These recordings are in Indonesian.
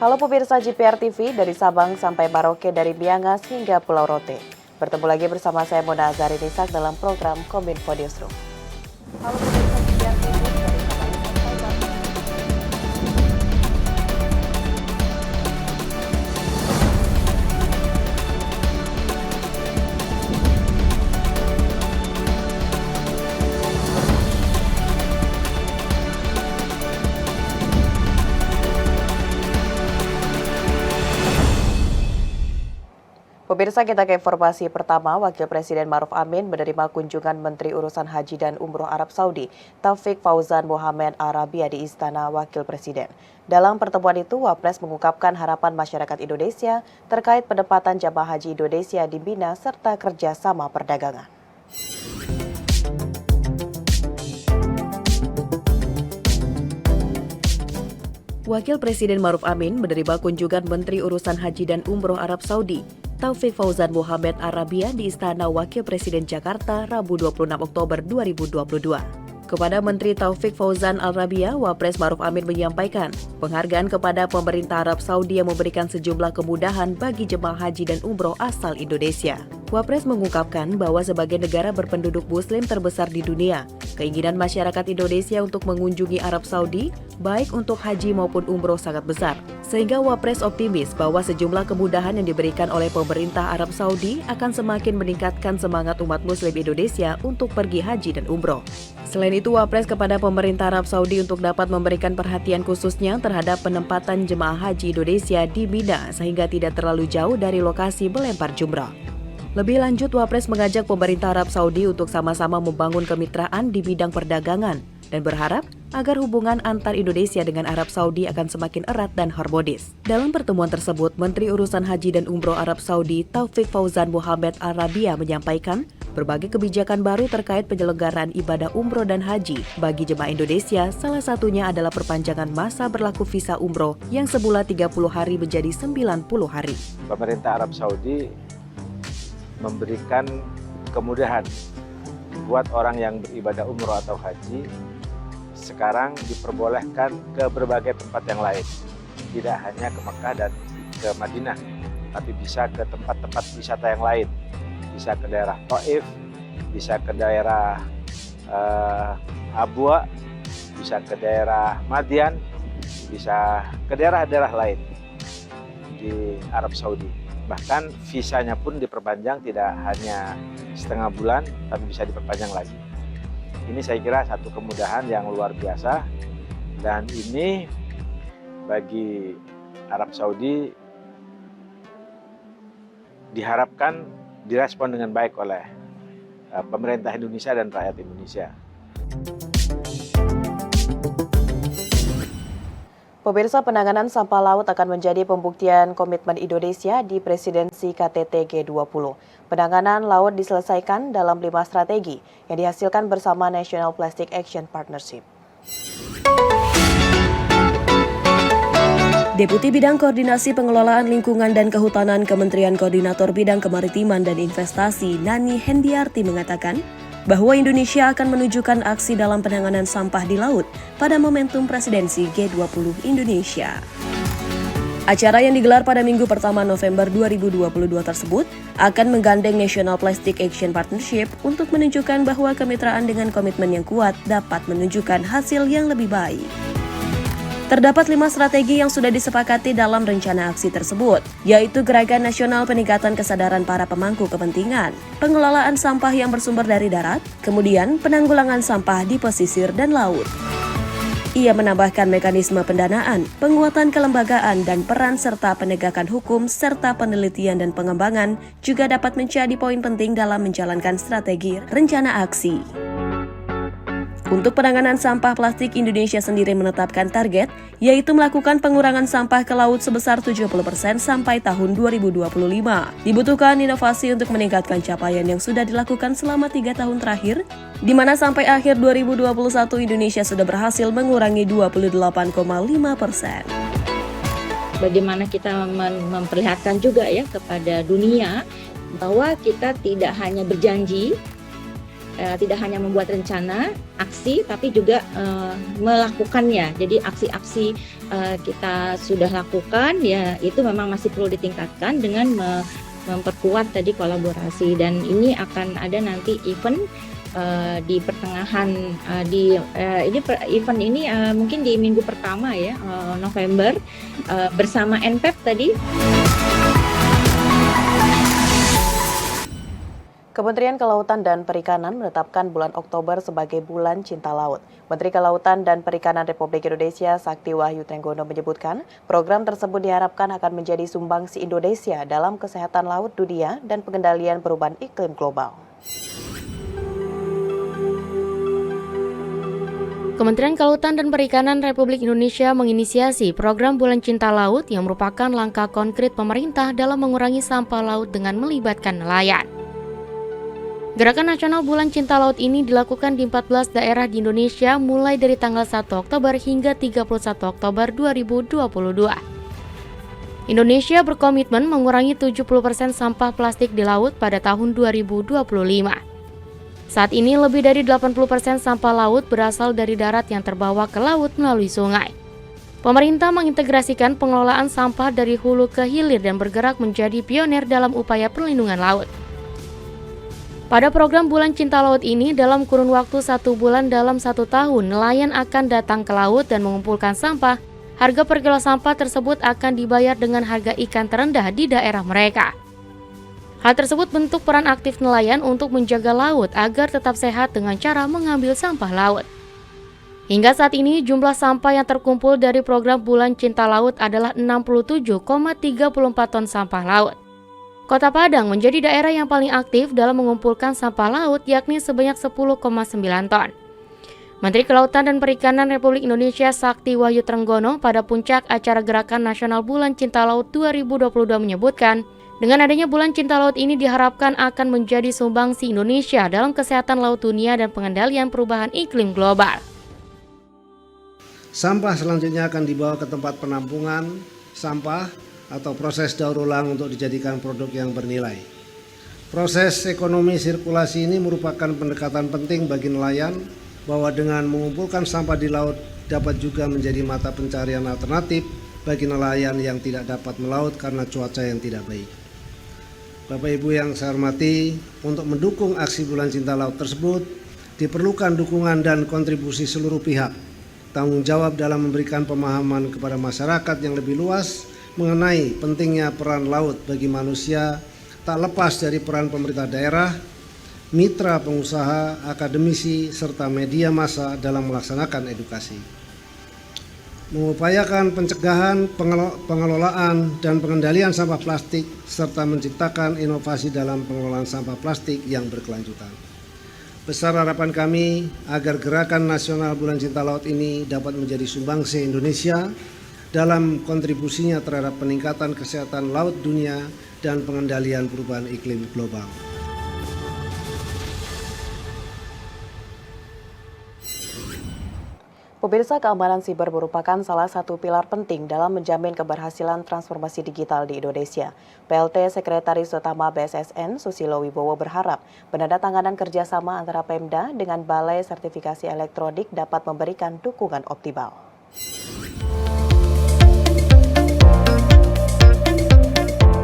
Halo pemirsa GPR TV, dari Sabang sampai Merauke, dari Miangas hingga Pulau Rote. Bertemu lagi bersama saya Mona Azari Nisak dalam program Kominfo Newsroom. Halo pemirsa GPR TV, dari Sabang sampai Merauke. Pemirsa, kita ke informasi pertama. Wakil Presiden Maruf Amin menerima kunjungan Menteri Urusan Haji dan Umroh Arab Saudi, Taufik Fauzan Mohamed Arabia di Istana Wakil Presiden. Dalam pertemuan itu, Wapres mengungkapkan harapan masyarakat Indonesia terkait penempatan jamaah haji Indonesia di Mina serta kerjasama perdagangan. Wakil Presiden Maruf Amin menerima kunjungan Menteri Urusan Haji dan Umroh Arab Saudi, Taufik Fauzan Mohamed Arabia di Istana Wakil Presiden Jakarta, Rabu 26 Oktober 2022. Kepada Menteri Taufik Fauzan Arabia, Wapres Maruf Amin menyampaikan penghargaan kepada pemerintah Arab Saudi yang memberikan sejumlah kemudahan bagi jemaah haji dan umroh asal Indonesia. Wapres mengungkapkan bahwa sebagai negara berpenduduk Muslim terbesar di dunia, keinginan masyarakat Indonesia untuk mengunjungi Arab Saudi, baik untuk haji maupun umroh sangat besar. Sehingga Wapres optimis bahwa sejumlah kemudahan yang diberikan oleh pemerintah Arab Saudi akan semakin meningkatkan semangat umat Muslim Indonesia untuk pergi haji dan umroh. Selain itu, Wapres kepada pemerintah Arab Saudi untuk dapat memberikan perhatian khususnya terhadap penempatan jemaah haji Indonesia di Mina sehingga tidak terlalu jauh dari lokasi melempar jumrah. Lebih lanjut, Wapres mengajak pemerintah Arab Saudi untuk sama-sama membangun kemitraan di bidang perdagangan dan berharap agar hubungan antar Indonesia dengan Arab Saudi akan semakin erat dan harmonis. Dalam pertemuan tersebut, Menteri Urusan Haji dan Umroh Arab Saudi Taufik Fauzan Mohamed Arabia menyampaikan berbagai kebijakan baru terkait penyelenggaraan ibadah umroh dan haji bagi jemaah Indonesia, salah satunya adalah perpanjangan masa berlaku visa umroh yang semula 30 hari menjadi 90 hari. Pemerintah Arab Saudi memberikan kemudahan buat orang yang beribadah umroh atau haji sekarang diperbolehkan ke berbagai tempat yang lain. Tidak hanya ke Mekah dan ke Madinah, tapi bisa ke tempat-tempat wisata yang lain. Bisa ke daerah Taif, bisa ke daerah Abwa, bisa ke daerah Madian, bisa ke daerah-daerah lain di Arab Saudi. Bahkan visanya pun diperpanjang, tidak hanya setengah bulan, tapi bisa diperpanjang lagi. Ini saya kira satu kemudahan yang luar biasa, dan ini bagi Arab Saudi diharapkan direspon dengan baik oleh pemerintah Indonesia dan rakyat Indonesia. Pemirsa, penanganan sampah laut akan menjadi pembuktian komitmen Indonesia di presidensi KTT G20. Penanganan laut diselesaikan dalam 5 strategi yang dihasilkan bersama National Plastic Action Partnership. Deputi Bidang Koordinasi Pengelolaan Lingkungan dan Kehutanan Kementerian Koordinator Bidang Kemaritiman dan Investasi Nani Hendiarti mengatakan bahwa Indonesia akan menunjukkan aksi dalam penanganan sampah di laut pada momentum presidensi G20 Indonesia. Acara yang digelar pada Minggu pertama November 2022 tersebut akan menggandeng National Plastic Action Partnership untuk menunjukkan bahwa kemitraan dengan komitmen yang kuat dapat menunjukkan hasil yang lebih baik. Terdapat 5 strategi yang sudah disepakati dalam rencana aksi tersebut, yaitu Gerakan Nasional Peningkatan Kesadaran Para Pemangku Kepentingan, pengelolaan sampah yang bersumber dari darat, kemudian penanggulangan sampah di pesisir dan laut. Ia menambahkan mekanisme pendanaan, penguatan kelembagaan dan peran serta penegakan hukum serta penelitian dan pengembangan juga dapat menjadi poin penting dalam menjalankan strategi rencana aksi. Untuk penanganan sampah plastik, Indonesia sendiri menetapkan target, yaitu melakukan pengurangan sampah ke laut sebesar 70% sampai tahun 2025. Dibutuhkan inovasi untuk meningkatkan capaian yang sudah dilakukan selama 3 tahun terakhir, di mana sampai akhir 2021 Indonesia sudah berhasil mengurangi 28,5%. Bagaimana kita memperlihatkan juga ya kepada dunia bahwa kita tidak hanya berjanji, tidak hanya membuat rencana aksi tapi juga melakukannya. Jadi aksi-aksi kita sudah lakukan ya, itu memang masih perlu ditingkatkan dengan memperkuat tadi kolaborasi, dan ini akan ada nanti event di pertengahan event ini mungkin di minggu pertama ya, November, bersama NPEP tadi. Kementerian Kelautan dan Perikanan menetapkan bulan Oktober sebagai bulan cinta laut. Menteri Kelautan dan Perikanan Republik Indonesia Sakti Wahyu Trenggono menyebutkan, program tersebut diharapkan akan menjadi sumbangsi Indonesia dalam kesehatan laut dunia dan pengendalian perubahan iklim global. Kementerian Kelautan dan Perikanan Republik Indonesia menginisiasi program Bulan Cinta Laut yang merupakan langkah konkret pemerintah dalam mengurangi sampah laut dengan melibatkan nelayan. Gerakan Nasional Bulan Cinta Laut ini dilakukan di 14 daerah di Indonesia mulai dari tanggal 1 Oktober hingga 31 Oktober 2022. Indonesia berkomitmen mengurangi 70% sampah plastik di laut pada tahun 2025. Saat ini lebih dari 80% sampah laut berasal dari darat yang terbawa ke laut melalui sungai. Pemerintah mengintegrasikan pengelolaan sampah dari hulu ke hilir dan bergerak menjadi pionir dalam upaya perlindungan laut. Pada program Bulan Cinta Laut ini, dalam kurun waktu 1 bulan dalam 1 tahun, nelayan akan datang ke laut dan mengumpulkan sampah. Harga per kilo sampah tersebut akan dibayar dengan harga ikan terendah di daerah mereka. Hal tersebut bentuk peran aktif nelayan untuk menjaga laut agar tetap sehat dengan cara mengambil sampah laut. Hingga saat ini, jumlah sampah yang terkumpul dari program Bulan Cinta Laut adalah 67,34 ton sampah laut. Kota Padang menjadi daerah yang paling aktif dalam mengumpulkan sampah laut, yakni sebanyak 10,9 ton. Menteri Kelautan dan Perikanan Republik Indonesia Sakti Wahyu Trenggono pada puncak acara Gerakan Nasional Bulan Cinta Laut 2022 menyebutkan, dengan adanya Bulan Cinta Laut ini diharapkan akan menjadi sumbangsi Indonesia dalam kesehatan laut dunia dan pengendalian perubahan iklim global. Sampah selanjutnya akan dibawa ke tempat penampungan sampah atau proses daur ulang untuk dijadikan produk yang bernilai. Proses ekonomi sirkulasi ini merupakan pendekatan penting bagi nelayan, bahwa dengan mengumpulkan sampah di laut dapat juga menjadi mata pencarian alternatif bagi nelayan yang tidak dapat melaut karena cuaca yang tidak baik. Bapak Ibu yang saya hormati, untuk mendukung aksi Bulan Cinta Laut tersebut diperlukan dukungan dan kontribusi seluruh pihak. Tanggung jawab dalam memberikan pemahaman kepada masyarakat yang lebih luas mengenai pentingnya peran laut bagi manusia, tak lepas dari peran pemerintah daerah, mitra pengusaha, akademisi, serta media massa dalam melaksanakan edukasi. Mengupayakan pencegahan, pengelolaan, dan pengendalian sampah plastik, serta menciptakan inovasi dalam pengelolaan sampah plastik yang berkelanjutan. Besar harapan kami agar Gerakan Nasional Bulan Cinta Laut ini dapat menjadi sumbangsi Indonesia dalam kontribusinya terhadap peningkatan kesehatan laut dunia dan pengendalian perubahan iklim global. Pemirsa, keamanan siber merupakan salah satu pilar penting dalam menjamin keberhasilan transformasi digital di Indonesia. PLT Sekretaris Utama BSSN Susilo Wibowo berharap penandatanganan kerjasama antara Pemda dengan Balai Sertifikasi Elektronik dapat memberikan dukungan optimal.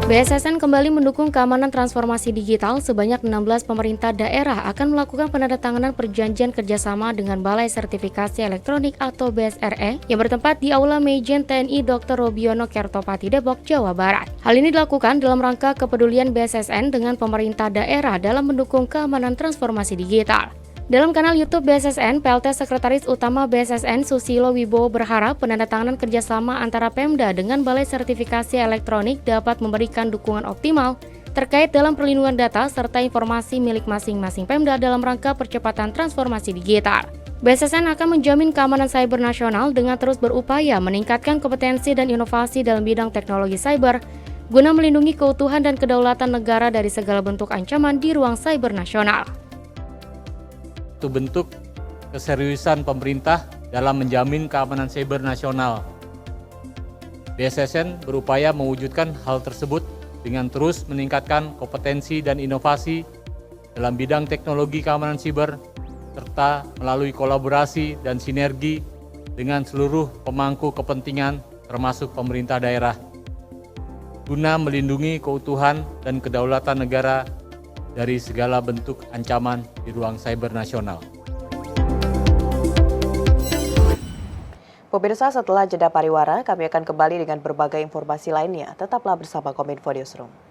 BSSN kembali mendukung keamanan transformasi digital. Sebanyak 16 pemerintah daerah akan melakukan penandatanganan perjanjian kerjasama dengan Balai Sertifikasi Elektronik atau BSRE yang bertempat di Aula Meijen TNI Dr. Robiono Kertopati Depok, Jawa Barat. Hal ini dilakukan dalam rangka kepedulian BSSN dengan pemerintah daerah dalam mendukung keamanan transformasi digital. Dalam kanal YouTube BSSN, PLT Sekretaris Utama BSSN Susilo Wibowo berharap penandatanganan kerjasama antara Pemda dengan Balai Sertifikasi Elektronik dapat memberikan dukungan optimal terkait dalam perlindungan data serta informasi milik masing-masing Pemda dalam rangka percepatan transformasi digital. BSSN akan menjamin keamanan cyber nasional dengan terus berupaya meningkatkan kompetensi dan inovasi dalam bidang teknologi cyber guna melindungi keutuhan dan kedaulatan negara dari segala bentuk ancaman di ruang cyber nasional. Itu bentuk keseriusan pemerintah dalam menjamin keamanan siber nasional. BSSN berupaya mewujudkan hal tersebut dengan terus meningkatkan kompetensi dan inovasi dalam bidang teknologi keamanan siber, serta melalui kolaborasi dan sinergi dengan seluruh pemangku kepentingan termasuk pemerintah daerah, guna melindungi keutuhan dan kedaulatan negara dari segala bentuk ancaman di ruang cyber nasional. Pemirsa, setelah jeda pariwara, kami akan kembali dengan berbagai informasi lainnya. Tetaplah bersama Kominfo Newsroom.